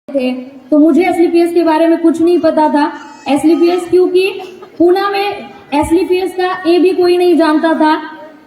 थे तो मुझे एसलीपीएस के बारे में कुछ नहीं पता था। एसलीपीएस क्योंकि पूना में एसलीपीएस का ए भी कोई नहीं जानता था।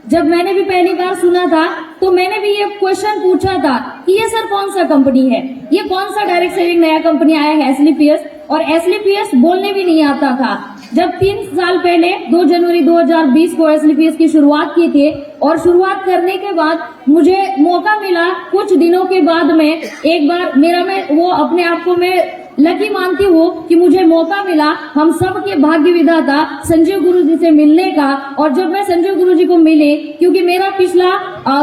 जब मैंने भी पहली बार सुना था तो मैंने भी ये क्वेश्चन पूछा था कि ये सर कौन सा कंपनी है, ये कौन सा डायरेक्ट सेलिंग नया कंपनी आया है एसलीपीएस, और एसलीपीएस बोलने भी नहीं आता था। जब 3 साल पहले 2 जनवरी 2020 को एसलीपीएस की शुरुआत की थी और शुरुआत करने के बाद मुझे मौका मिला कुछ दिनों के बाद में एक बार मैं वो अपने आप को मैं लकी मानती हूँ कि मुझे मौका मिला हम सब के भाग्य विधाता संजीव गुरुजी से मिलने का। और जब मैं संजीव गुरुजी को मिली, क्योंकि मेरा पिछला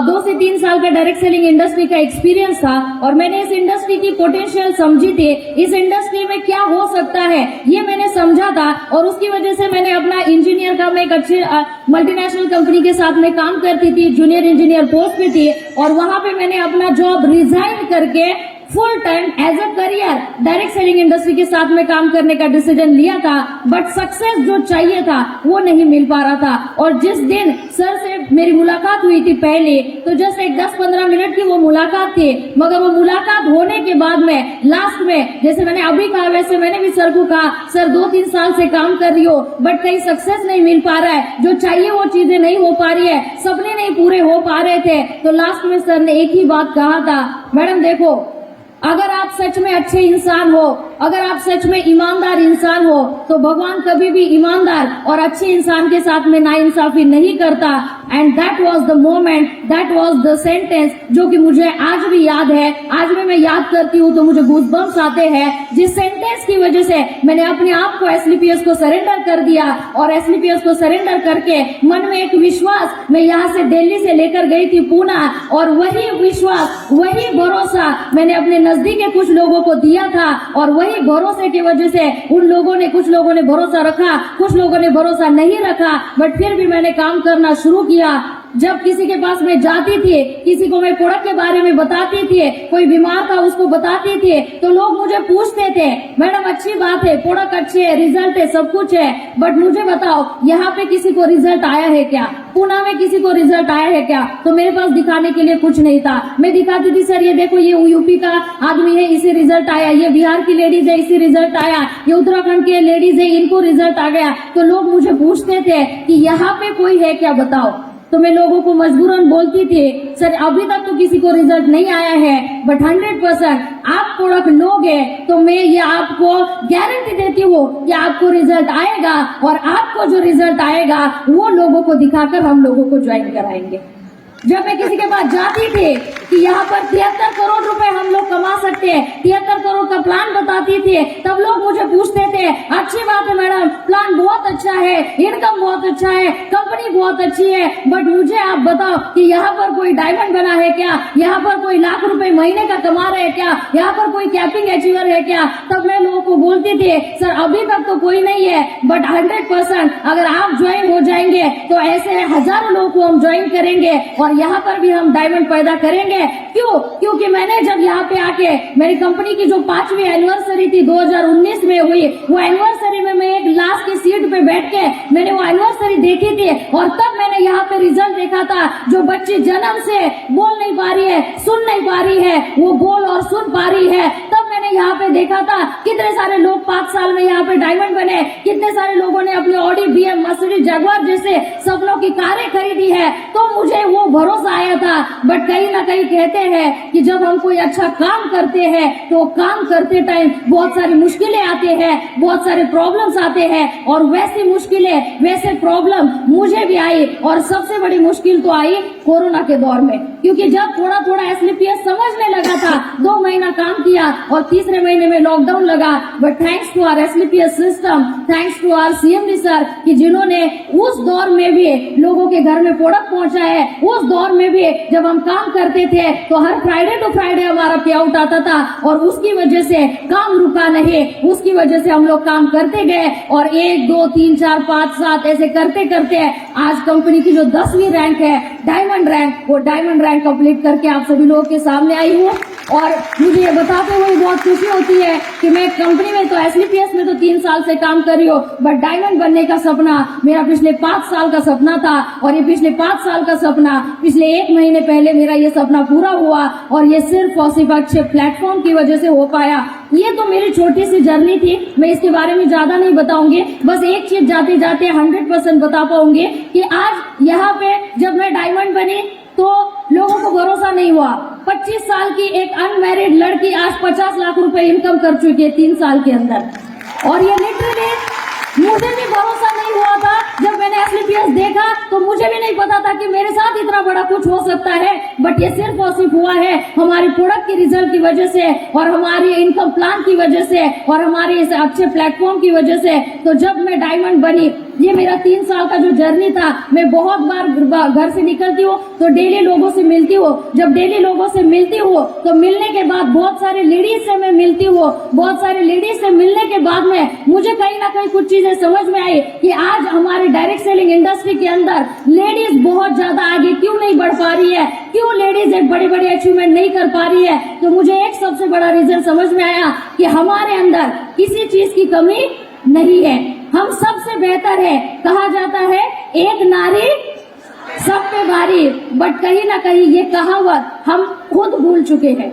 2 से 3 साल का डायरेक्ट सेलिंग इंडस्ट्री का एक्सपीरियंस था और मैंने इस इंडस्ट्री की पोटेंशियल समझी थी, इस इंडस्ट्री में क्या हो सकता है ये मैंने समझा था। और उसकी वजह से मैंने अपना इंजीनियर का मैं एक अच्छे मल्टीनेशनल कंपनी के साथ में काम करती थी, जूनियर इंजीनियर पोस्ट पे थी, और वहां पे मैंने अपना जॉब रिजाइन करके full time as a career direct selling industry के साथ में काम करने का डिसीजन लिया था। बट सक्सेस जो चाहिए था वो नहीं मिल पा रहा था। और जिस दिन सर से मेरी मुलाकात हुई थी पहले, तो जस्ट एक 10-15 मिनट की वो मुलाकात थी, मगर वो मुलाकात होने के बाद में लास्ट में जैसे मैंने अभी कहा वैसे मैंने भी सर को कहा, सर 2-3 साल से काम कर रही हो बट कहीं सक्सेस नहीं मिल पा रहा है, जो चाहिए वो चीजें नहीं हो पा रही है, सपने नहीं पूरे हो पा रहे थे। तो लास्ट में सर ने एक ही बात कहा था, मैडम देखो, अगर आप सच में अच्छे इंसान हो, अगर आप सच में ईमानदार इंसान हो, तो भगवान कभी भी ईमानदार और अच्छे इंसान के साथ में नाइंसाफी नहीं करता। And that was the moment, that was the sentence जो कि मुझे आज भी याद है। आज भी मैं याद करती हूँ तो मुझे गूज़बम्प्स आते हैं, जिस सेंटेंस की वजह से मैंने अपने आप को एसलीपीएस को सरेंडर कर दिया। और एसलीपीएस को सरेंडर करके मन में एक विश्वास, मैं यहाँ से दिल्ली से लेकर गई थी पूना, और वही विश्वास, वही भरोसा मैंने अपने नजदीक के कुछ लोगों को दिया था। और वही भरोसे की वजह से कुछ लोगों ने भरोसा रखा, कुछ लोगों ने भरोसा नहीं रखा, बट फिर भी मैंने काम करना शुरू किया। जब किसी के पास मैं जाती थी, किसी को मैं प्रोडक्ट के बारे में बताती थी, कोई बीमार था उसको बताती थी, तो लोग मुझे पूछते थे, मैडम अच्छी बात है, प्रोडक्ट अच्छे है, रिजल्ट है, सब कुछ है, बट मुझे बताओ यहाँ पे किसी को रिजल्ट आया है क्या, पूना में किसी को रिजल्ट आया है क्या? तो मेरे पास दिखाने के लिए कुछ नहीं था। मैं दिखाती थी, सर ये देखो, ये यूपी का आदमी है, इसे रिजल्ट आया, ये बिहार की लेडीज है, इसे रिजल्ट आया, ये उत्तराखंड के लेडीज है, इनको रिजल्ट आ गया। तो लोग मुझे पूछते थे कि यहाँ पे कोई है क्या, बताओ। तो मैं लोगों को मजबूरन बोलती थी, सर अभी तक तो किसी को रिजल्ट नहीं आया है, बट 100% आप प्रोडक्ट लोगे तो मैं ये आपको गारंटी देती हूँ कि आपको रिजल्ट आएगा, और आपको जो रिजल्ट आएगा वो लोगों को दिखाकर हम लोगों को ज्वाइन कराएंगे। जब मैं किसी के पास जाती थी कि यहाँ पर 73 करोड़ रुपए हम लोग कमा सकते हैं, 73 करोड़ का प्लान बताती थी, तब लोग मुझे पूछते थे, अच्छी बात है मैडम, प्लान बहुत अच्छा है, इनकम बहुत अच्छा है, कंपनी बहुत अच्छी है, बट मुझे आप बताओ कि यहाँ पर कोई डायमंड बना है क्या, यहाँ पर कोई लाख रुपए महीने का कमा रहे हैं क्या, यहाँ पर कोई कैपिंग अचीवर है क्या? तब मैं लोगों को बोलती थी, सर अभी तक तो कोई नहीं है, बट 100% अगर आप ज्वाइन हो जाएंगे तो ऐसे हजारों लोगों को हम ज्वाइन करेंगे और यहाँ पर भी हम डायमंड पैदा करेंगे। क्यों? क्योंकि मैंने जब यहाँ पे आके मेरी कंपनी की जो 5वीं एनिवर्सरी थी 2019 में हुई, वो एनिवर्सरी में मैं एक लास्ट की सीट पे बैठ के मैंने वो एनिवर्सरी देखी थी, और तब मैंने यहाँ पे रिजल्ट देखा था। जो बच्ची जन्म से बोल नहीं पा रही है, सुन नहीं पा रही है, वो बोल और सुन पा रही है। तब मैंने यहाँ पे देखा था कितने सारे लोग 5 साल में यहाँ पे डायमंड बने, कितने सारे लोगों ने अपने ऑडी, बीएम, मर्सिडीज, जगुआर जैसे सपनों की कारें खरीदी है। तो मुझे वो भरोसा आया था। बट कहीं ना कहीं कहते हैं कि जब हम कोई अच्छा काम करते हैं तो काम करते टाइम बहुत सारी मुश्किलें आते हैं, बहुत सारे प्रॉब्लम्स आते हैं, और वैसी मुश्किलें, वैसे प्रॉब्लम मुझे भी आई। और सबसे बड़ी मुश्किल तो आई कोरोना के दौर में, क्योंकि जब थोड़ा थोड़ा एसलीपीएस समझने लगा था, 2 महीना काम किया और तीसरे महीने में लॉकडाउन लगा। But thanks to our SLPS system, thanks to our CMD sir, कि जिन्होंने उस दौर में भी लोगों के घर में प्रोडक्ट पहुंचा है। उस दौर में भी जब हम काम करते थे तो हर फ्राइडे टू फ्राइडे हमारा पे आउट आता था, और उसकी वजह से काम रुका नहीं, उसकी वजह से हम लोग काम करते गए, और 1, 2, 3, 4, 5, 7 ऐसे करते करते आज कंपनी की जो 10वीं रैंक है, डायमंड रैंक, वो डायमंड रैंक कंप्लीट करके आप सभी लोगों के सामने आई हूँ। और मुझे ये बताते हुए बहुत खुशी होती है कि मैं कंपनी में तो एसलीपीएस में तो 3 साल से काम कर रही हूँ, बट डायमंड बनने का सपना मेरा पिछले 5 साल का सपना था। और ये पिछले 5 साल का सपना पिछले 1 महीने पहले मेरा ये सपना पूरा हुआ, और ये सिर्फ और सिर्फ अच्छे प्लेटफॉर्म की वजह से हो पाया। ये तो मेरी छोटी सी जर्नी थी, मैं इसके बारे में ज्यादा नहीं बताऊंगी। बस एक चीज जाते जाते 100% बता पाऊंगी कि आज यहाँ पे जब मैं डायमंड बनी तो लोगों को भरोसा नहीं हुआ। 25 साल की एक अनमैरिड लड़की आज 50 लाख रुपए इनकम कर चुकी है 3 साल के अंदर, और ये लिटरली मुझे भी भरोसा नहीं हुआ था। जब मैंने एसलीपीएस देखा तो मुझे भी नहीं पता था कि मेरे साथ इतना बड़ा कुछ हो सकता है, बट ये सिर्फ और सिर्फ हुआ है हमारी प्रोडक्ट की रिजल्ट की वजह से, और हमारी इनकम प्लान की वजह से, और हमारे इस अच्छे प्लेटफॉर्म की वजह से। तो जब मैं डायमंड बनी, ये मेरा 3 साल का जो जर्नी था, मैं बहुत बार घर से निकलती हूँ तो डेली लोगों से मिलती हूँ। जब डेली लोगों से मिलती हूँ तो मिलने के बाद बहुत सारे लेडीज से मैं मिलती हूँ। बहुत सारे लेडीज से मिलने के बाद में मुझे कहीं ना कहीं कुछ चीजें समझ में आई कि आज हमारे डायरेक्ट सेलिंग इंडस्ट्री के अंदर लेडीज बहुत ज्यादा आगे क्यों नहीं बढ़ पा रही है, क्यों लेडीज एक बड़े बड़े अचीवमेंट नहीं कर पा रही है। तो मुझे एक सबसे बड़ा रीजन समझ में आया कि हमारे अंदर किसी चीज की कमी नहीं है, हम सबसे बेहतर है। कहा जाता है एक नारी सब पे भारी, बट कहीं ना कहीं ये कहावत हम खुद भूल चुके हैं।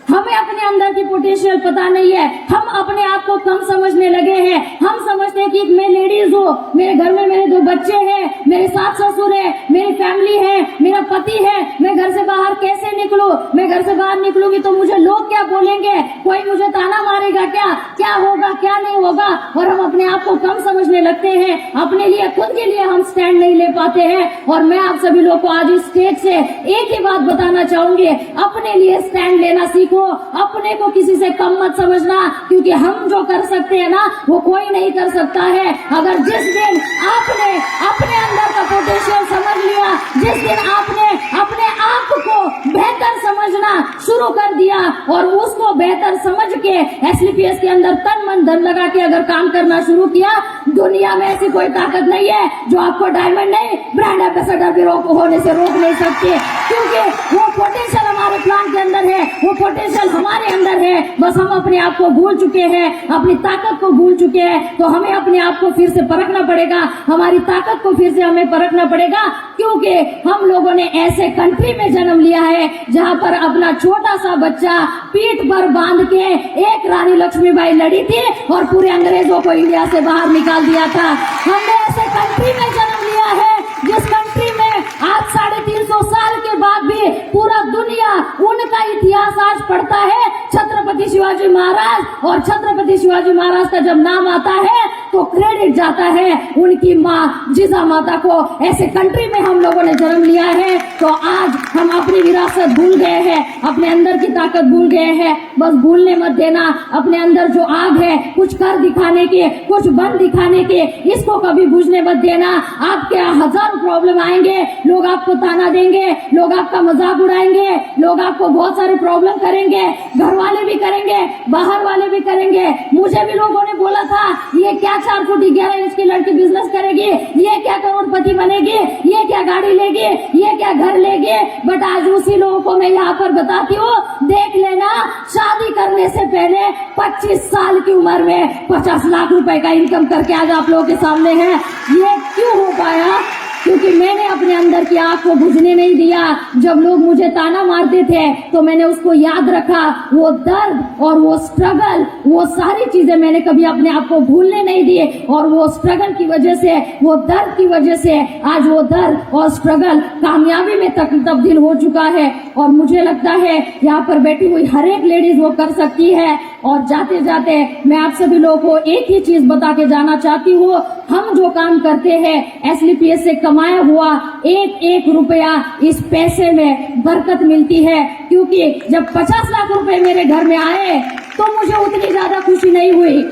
हमें अपने अंदर की पोटेंशियल पता नहीं है, हम अपने आप को कम समझने लगे हैं। हम समझते हैं कि मैं लेडीज हूँ, मेरे घर में मेरे 2 बच्चे हैं, मेरे सास ससुर है, मेरी फैमिली है, मेरा पति है, मैं घर से बाहर कैसे निकलूं, मैं घर से बाहर निकलूंगी तो मुझे लोग क्या बोलेंगे, कोई मुझे ताना मारेगा क्या होगा क्या नहीं होगा। और हम अपने आप को कम समझने लगते हैं, अपने लिए खुद के लिए हम स्टैंड नहीं ले पाते हैं। और मैं आप सभी लोग को आज इस स्टेज से एक ही बात बताना चाहूंगी, अपने लिए स्टैंड लेना सीखो, अपने को किसी से कम मत समझना, क्योंकि हम जो कर सकते हैं ना वो कोई नहीं कर सकता है। अगर जिस दिन आपने अपने अंदर का पोटेंशियल समझ लिया, जिस दिन आपने अपने आप को बेहतर समझना शुरू कर दिया और उसको बेहतर समझ के एसलीपीएस के अंदर तन मन धन लगा के अगर काम करना शुरू किया, दुनिया में ऐसी कोई ताकत नहीं है जो आपको डायमंड नहीं ब्रांड एम्बेसडर भी होने से रोक नहीं सकती, क्योंकि वो पोटेंशियल हमारे प्लान के अंदर है, वो पोटेंशियल हमारे अंदर है। बस हम अपने आप को भूल चुके हैं, अपनी ताकत को भूल चुके हैं। तो हमें अपने आप को फिर से परखना पड़ेगा, हमारी ताकत को फिर से हमें परखना पड़ेगा, क्योंकि हम लोगों ने ऐसे कंट्री में जन्म लिया है जहां पर अपना छोटा सा बच्चा पीठ पर बांध के एक रानी लक्ष्मीबाई लड़ी थी और पूरे अंग्रेजों को इंडिया से बाहर निकाल दिया था। हमने ऐसे कंट्री में जन्म लिया है जिस कंट्री में आज 350 साल के बाद भी पूरा दुनिया उनका इतिहास आज पढ़ता है, छत्रपति शिवाजी महाराज। और छत्रपति शिवाजी महाराज का जब नाम आता है तो क्रेडिट जाता है उनकी माँ जिजा माता को। ऐसे कंट्री में हम लोगों ने जन्म लिया है, तो आज हम अपनी विरासत भूल गए हैं, अपने अंदर की ताकत भूल गए हैं। बस भूलने मत देना, अपने अंदर जो आग है कुछ कर दिखाने की, कुछ बन दिखाने की, इसको कभी बुझने मत देना। आपके हजारों प्रॉब्लम आएंगे, लोग आपको ताना देंगे, लोग आपका मजाक उड़ाएंगे, लोग आपको बहुत सारे प्रॉब्लम करेंगे, घर वाले भी करेंगे, बाहर वाले भी करेंगे। मुझे भी लोगों ने बोला था ये क्या 4 फुट 11 इंच की लड़की बिजनेस करेगी, ये क्या करोड़पति बनेगी, ये क्या गाड़ी लेगी, ये क्या घर लेगी। बट आज उसी लोगों को मैं यहाँ पर बताती हूँ, देख लेना, शादी करने से पहले 25 साल की उम्र में 50 लाख रुपए का इनकम करके आज आप लोगों के सामने है। ये क्यों हो पाया? क्योंकि मैंने अपने अंदर की आग को बुझने नहीं दिया। जब लोग मुझे ताना मारते थे तो मैंने उसको याद रखा, वो दर्द और वो स्ट्रगल, वो सारी चीजें मैंने कभी अपने आप को भूलने नहीं दिए। और वो स्ट्रगल की वजह से, वो दर्द की वजह से आज वो दर्द और स्ट्रगल कामयाबी में तब्दील हो चुका है। और मुझे लगता है यहाँ पर बैठी हुई हर एक लेडीज वो कर सकती है। और जाते जाते मैं आप सभी लोगों को एक ही चीज बता के जाना चाहती हूँ, हम जो काम करते हैं एसलीपीएस से कमाया हुआ एक एक रुपया, इस पैसे में बरकत मिलती है। क्योंकि जब 50 लाख रुपए मेरे घर में आए तो मुझे उतनी ज्यादा खुशी नहीं हुई,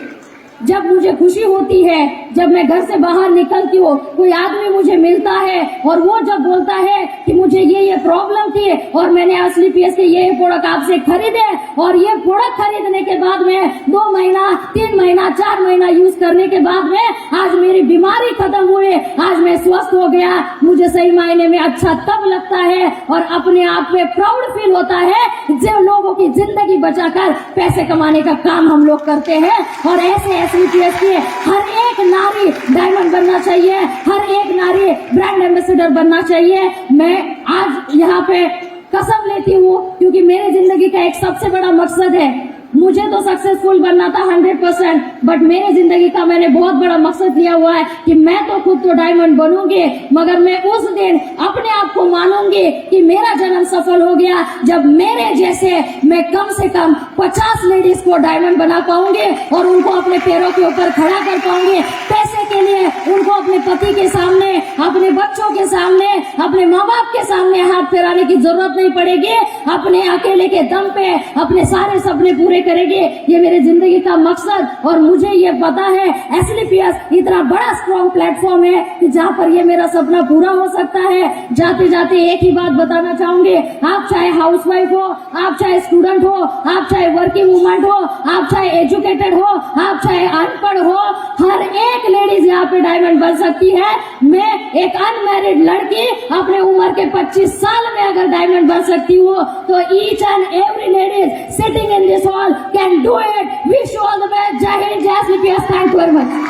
जब मुझे खुशी होती है, जब मैं घर से बाहर निकलती हूँ, कोई आदमी मुझे मिलता है और वो जब बोलता है कि मुझे ये प्रॉब्लम थी और मैंने एसलीपीएस के ये प्रोडक्ट आपसे खरीदे और ये प्रोडक्ट खरीदने के बाद में 2 महीना 3 महीना 4 महीना यूज करने के बाद में आज मेरी बीमारी खत्म हुई, आज मैं स्वस्थ हो गया। मुझे सही मायने में अच्छा तब लगता है और अपने आप पे प्राउड फील होता है जो लोगों की जिंदगी बचाकर पैसे कमाने का काम हम लोग करते हैं। और ऐसे एसलीपीएस की हर एक नारी डायमंड बनना चाहिए, हर एक नारी ब्रांड एम्बेसडर बनना चाहिए। मैं आज यहाँ पे कसम लेती हूँ क्योंकि मेरे जिंदगी का एक सबसे बड़ा मकसद है, मुझे तो सक्सेसफुल बनना था 100%, बट मेरी जिंदगी का मैंने बहुत बड़ा मकसद लिया हुआ है कि मैं तो खुद तो डायमंड बनूंगी, मगर मैं उस दिन अपने आप को मानूंगी कि मेरा जन्म सफल हो गया जब मेरे जैसे मैं कम से कम 50 लेडीज को डायमंड बना पाऊंगी और उनको अपने पैरों के ऊपर खड़ा कर पाऊंगी। पैसे के लिए उनको अपने पति के सामने, अपने बच्चों के सामने, अपने माँ बाप के सामने हाथ फैलाने की जरूरत नहीं पड़ेगी। अपने अकेले के दम पे अपने सारे सपने पूरे करेंगे। ये मेरे जिंदगी का मकसद और मुझे ये पता है एसलीपीएस इतना बड़ा स्ट्रॉन्ग प्लेटफॉर्म है कि जहाँ पर ये मेरा सपना पूरा हो सकता है। जाते जाते एक ही बात बताना चाहूंगी, आप चाहे हाउसवाइफ हो, आप चाहे स्टूडेंट हो, आप चाहे वर्किंग वुमन हो, आप चाहे एजुकेटेड हो, आप चाहे अनपढ़ हो, हर एक लेडीज यहाँ पे डायमंड बन सकती है। मैं एक अनमैरिड लड़की अपने उम्र के 25 साल में अगर डायमंड बन सकती हूँ तो each and every ladies sitting in this hall can do it. Wish you all the best. Jai Hind, Jai SLPS. Thank you very much.